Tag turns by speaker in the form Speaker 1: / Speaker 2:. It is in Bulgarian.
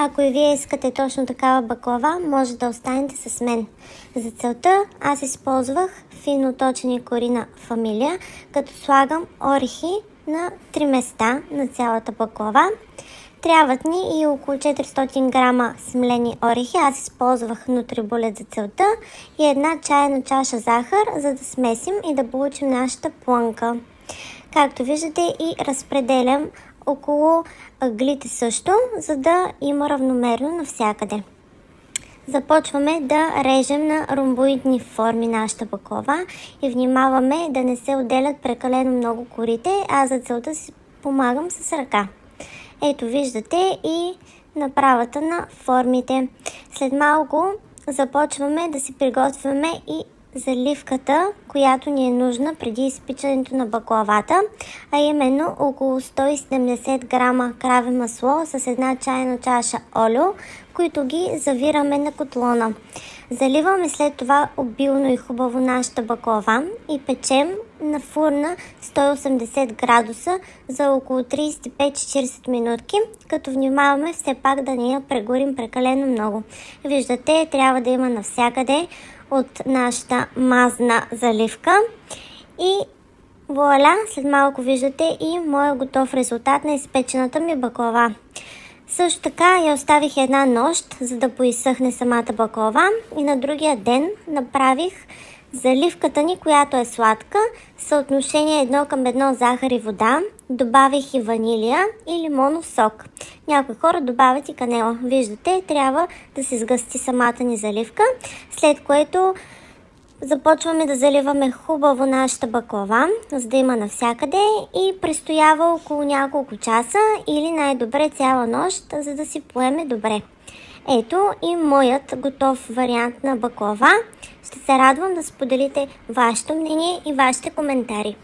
Speaker 1: Ако и вие искате точно такава баклава, може да останете с мен. За целта аз използвах финно точени корина фамилия, като слагам орехи на 3 места на цялата баклава. Трябват ни и около 400 грама смелени орехи. Аз използвах нутрибулет за целта и 1 чайна чаша захар, за да смесим и да получим нашата плънка. Както виждате, и разпределям около ъглите също, за да има равномерно навсякъде. Започваме да режем на ромбоидни форми нашата баклава и внимаваме да не се отделят прекалено много корите, а за целта си помагам с ръка. Ето виждате и направата на формите. След малко започваме да си приготвяме и заливката, която ни е нужна преди изпичането на баклавата, а именно около 170 грама краве масло с 1 чайна чаша олио, които ги завираме на котлона. Заливаме след това обилно и хубаво нашата баклава и печем на фурна 180 градуса за около 35-40 минутки, като внимаваме все пак да не я прегорим прекалено много. Виждате, трябва да има навсякъде от нашата мазна заливка и вуаля, след малко виждате и моя готов резултат на изпечената ми баклава. Също така я оставих 1 нощ, за да поизсъхне самата баклава и на другия ден направих заливката ни, която е сладка, съотношение 1:1 захар и вода. Добавих и ванилия и лимонов сок. Някои хора добавят и канела. Виждате, трябва да се сгъсти самата ни заливка, след което започваме да заливаме хубаво нашата баклава, за да има навсякъде и престоява около няколко часа или най-добре цяла нощ, за да си поеме добре. Ето и моят готов вариант на баклава. Ще се радвам да споделите вашето мнение и вашите коментари.